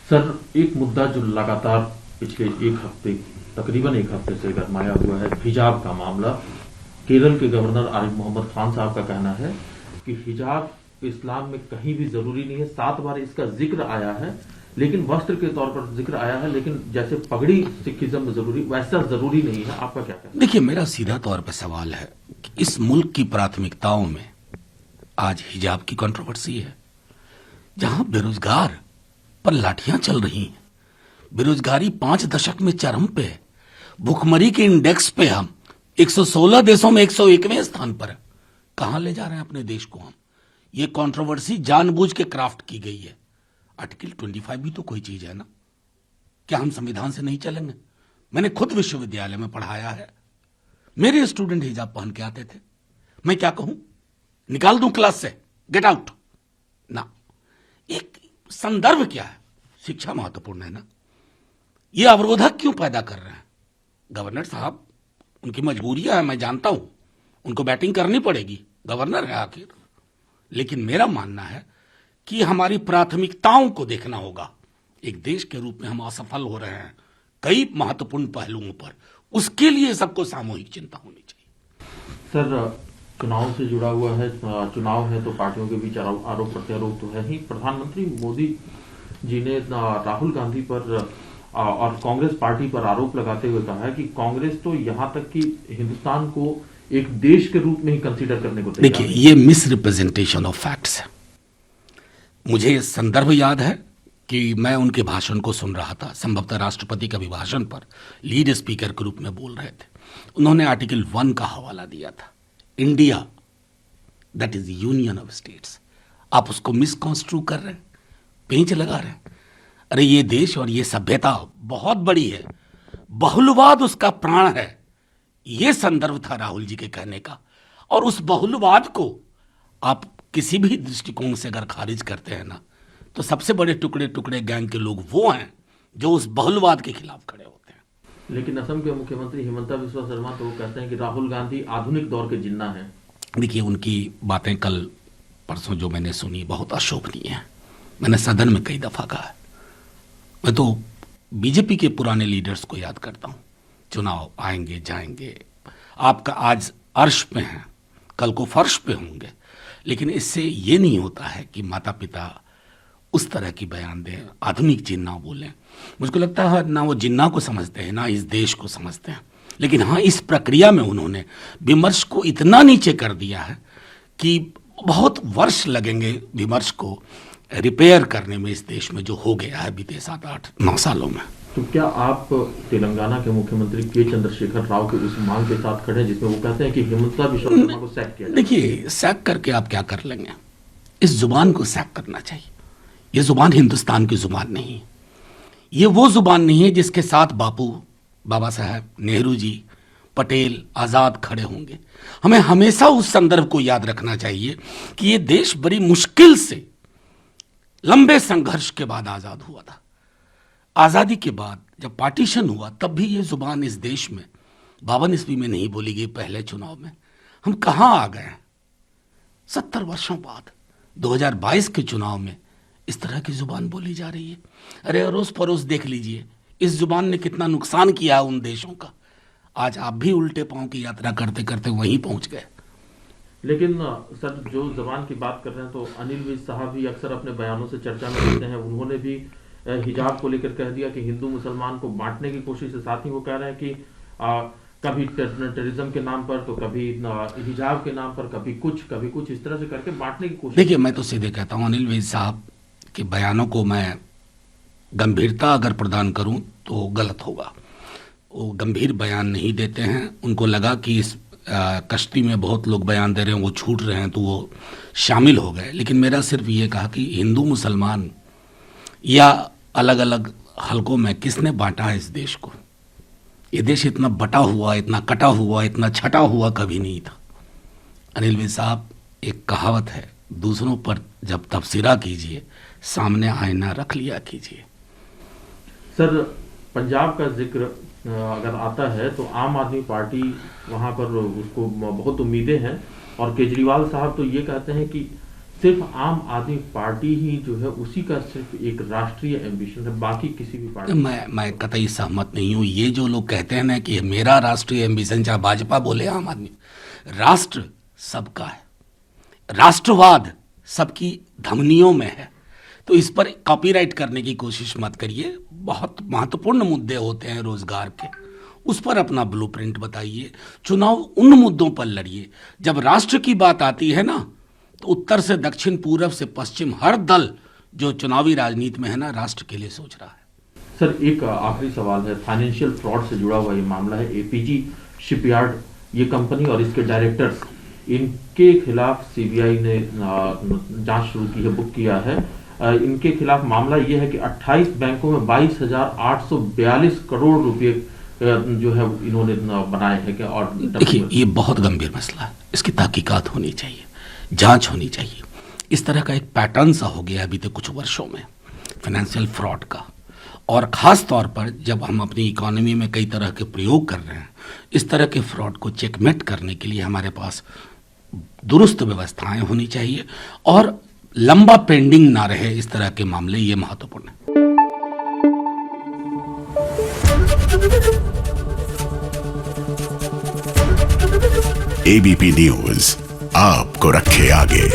Sir, एक मुद्दा जो लगातार पिछले एक हफ्ते, तकरीबन एक हफ्ते से गरमाया हुआ है, हिजाब का मामला। केरल के गवर्नर आरिफ मोहम्मद खान साहब का कहना है कि हिजाब इस्लाम में कहीं भी जरूरी नहीं है। 7 बार इसका जिक्र आया है, लेकिन वस्त्र के तौर पर जिक्र आया है, लेकिन जैसे पगड़ी सिखिज्म में जरूरी, वैसा जरूरी नहीं है। आपका क्या कहना है? देखिए, मेरा सीधा तौर पर सवाल है कि इस मुल्क की प्राथमिकताओं में आज हिजाब की कंट्रोवर्सी है, जहां बेरोजगार पर लाठियां चल रही हैं। बेरोजगारी 5 दशक में चरम पे है। भुखमरी के इंडेक्स पे हम 116 देशों में 101वें स्थान पर है। कहां ले जा रहे हैं अपने देश को हम? ये कंट्रोवर्सी जानबूझ के क्राफ्ट की गई है। आर्टिकल 25 भी तो कोई चीज है ना। क्या हम संविधान से नहीं चलेंगे? मैंने खुद विश्वविद्यालय में पढ़ाया है। मेरे स्टूडेंट हिजाब पहन के आते थे। मैं क्या कहूं? निकाल दूं क्लास से? गेट आउट ना। एक संदर्भ क्या है? शिक्षा महत्वपूर्ण है ना। ये अवरोधक क्यों पैदा कर रहे हैं? गवर्नर साहब, उनकी मजबूरियां है, मैं जानता हूं। उनको बैटिंग करनी पड़ेगी, गवर्नर है आखिर। लेकिन मेरा मानना है कि हमारी प्राथमिकताओं को देखना होगा। एक देश के रूप में हम असफल हो रहे हैं कई महत्वपूर्ण पहलुओं पर। उसके लिए सबको सामूहिक चिंता होनी चाहिए। सर, चुनाव से जुड़ा हुआ है। चुनाव है तो पार्टियों के बीच आरोप प्रत्यारोप तो है ही। प्रधानमंत्री मोदी जी ने राहुल गांधी पर और कांग्रेस पार्टी पर आरोप लगाते हुए कहा है कि कांग्रेस तो यहां तक कि हिंदुस्तान को एक देश के रूप में ही कंसीडर करने को तैयार है। देखिए, ये मिस रिप्रेजेंटेशन ऑफ फैक्ट्स है। मुझे ये संदर्भ याद है कि मैं उनके भाषण को सुन रहा था, संभवतः राष्ट्रपति के अभिभाषण पर लीड स्पीकर के रूप में बोल रहे थे। उन्होंने आर्टिकल 1 का हवाला दिया था। India that is union of states. आप उसको मिसकंस्ट्रू कर रहे हैं, पेंच लगा रहे हैं। अरे ये देश और ये सभ्यता बहुत बड़ी है, बहुलवाद उसका प्राण है। ये संदर्भ था राहुल जी के कहने का। और उस बहुलवाद को आप किसी भी दृष्टिकोण से अगर खारिज करते हैं ना, तो सबसे बड़े टुकड़े टुकड़े गैंग के लोग वो हैं जो उस बहुलवाद के खिलाफ खड़े होते हैं। लेकिन असम के मुख्यमंत्री हिमंता बिस्वा शर्मा तो कहते हैं कि राहुल गांधी आधुनिक दौर के जिन्ना है। देखिए, उनकी बातें कल परसों जो मैंने सुनी बहुत अशोभनीय है। मैंने सदन में कई दफा कहा है। मैं तो बीजेपी के पुराने लीडर्स को याद करता हूं। चुनाव आएंगे जाएंगे, आपका आज अर्श पे हैं, कल को फर्श पे होंगे। लेकिन इससे ये नहीं होता है कि माता पिता उस तरह की बयान दें, आधुनिक जिन्ना बोलें। मुझको लगता है ना वो जिन्ना को समझते हैं ना इस देश को समझते हैं। लेकिन हाँ, इस प्रक्रिया में उन्होंने विमर्श को इतना नीचे कर दिया है कि बहुत वर्ष लगेंगे विमर्श को रिपेयर करने में इस देश में जो हो गया है बीते 7-8-9 सालों में। तो क्या आप तेलंगाना के मुख्यमंत्री के चंद्रशेखर राव के उस मांग के साथ खड़े हैं जिसमें वो कहते हैं कि हिमंता बिस्वा शर्मा को सैक किया जाए? देखिए, सैक करके आप क्या कर लेंगे? इस जुबान को सैक करना चाहिए। ये जुबान हिंदुस्तान की जुबान नहीं है। ये वो जुबान नहीं है जिसके साथ बापू, बाबा साहब, नेहरू जी, पटेल, आजाद खड़े होंगे। हमें हमेशा उस संदर्भ को याद रखना चाहिए कि ये देश बड़ी मुश्किल से लंबे संघर्ष के बाद आजाद हुआ था। आजादी के बाद जब पार्टीशन हुआ तब भी ये जुबान इस देश में 52 ईस्वी में नहीं बोली गई। पहले चुनाव में हम कहां आ गए? 70 वर्षों बाद 2022 के चुनाव में इस तरह की जुबान बोली जा रही है। अरे अरोस परोस देख लीजिए, इस जुबान ने कितना नुकसान किया उन देशों का। आज आप भी उल्टे पांव की यात्रा करते करते वहीं पहुंच गए। लेकिन सर, जो जबान की बात कर रहे हैं तो अनिल विज साहब भी अक्सर अपने बयानों से चर्चा में रहते हैं। उन्होंने भी हिजाब को लेकर कह दिया कि हिंदू मुसलमान को बांटने की कोशिश है। साथ ही वो कह रहे हैं कि कभी टेररिज्म के नाम पर, तो कभी हिजाब के नाम पर, कभी कुछ इस तरह से करके बांटने की कोशिश। देखिए, मैं तो सीधे कहता हूं, अनिल विज साहब के बयानों को मैं गंभीरता अगर प्रदान करूं तो गलत होगा। वो गंभीर बयान नहीं देते हैं। उनको लगा कि इस कश्ती में बहुत लोग बयान दे रहे हैं, वो छूट रहे हैं, तो वो शामिल हो गए। लेकिन मेरा सिर्फ ये कहा कि हिंदू मुसलमान या अलग अलग हलकों में किसने बांटा है इस देश को? ये देश इतना बटा हुआ, इतना कटा हुआ, इतना छटा हुआ कभी नहीं था। अनिल विज साहब, एक कहावत है, दूसरों पर जब तबसरा कीजिए, सामने आईना रख लिया कीजिए। सर, पंजाब का जिक्र अगर आता है तो आम आदमी पार्टी वहां पर उसको बहुत उम्मीदें हैं। और केजरीवाल साहब तो ये कहते हैं कि सिर्फ आम आदमी पार्टी ही जो है उसी का सिर्फ एक राष्ट्रीय एम्बिशन है, बाकी किसी भी पार्टी मैं कतई सहमत नहीं हूं। ये जो लोग कहते हैं ना कि मेरा राष्ट्रीय एम्बिशन, चाहे भाजपा बोले आम आदमी, राष्ट्र सबका है, राष्ट्रवाद सबकी धमनियों में है। तो इस पर कॉपीराइट करने की कोशिश मत करिए। बहुत महत्वपूर्ण मुद्दे होते हैं रोजगार के, उस पर अपना ब्लूप्रिंट बताइए। चुनाव उन मुद्दों पर लड़िए। जब राष्ट्र की बात आती है ना, तो उत्तर से दक्षिण, पूरब से पश्चिम, हर दल जो चुनावी राजनीति में है ना, राष्ट्र के लिए सोच रहा है। सर एक आखिरी सवाल है, फाइनेंशियल फ्रॉड से जुड़ा हुआ ये मामला है। एपीजी शिपयार्ड, ये कंपनी और इसके डायरेक्टर्स, इनके खिलाफ सीबीआई ने जांच शुरू की है, बुक किया है। इनके खिलाफ मामला यह है कि 28 बैंकों में 22,842 करोड़ रुपए जो है इन्होंने बनाए हैं। और देखिए, ये बहुत गंभीर मसला है, इसकी तहकीकात होनी चाहिए, जांच होनी चाहिए। इस तरह का एक पैटर्न सा हो गया अभी तक कुछ वर्षों में फाइनेंशियल फ्रॉड का, और ख़ास तौर पर जब हम अपनी इकोनॉमी में कई तरह के प्रयोग कर रहे हैं, इस तरह के फ्रॉड को चेकमेट करने के लिए हमारे पास दुरुस्त व्यवस्थाएं होनी चाहिए और लंबा पेंडिंग ना रहे इस तरह के मामले, ये महत्वपूर्ण है। एबीपी न्यूज आपको रखे आगे।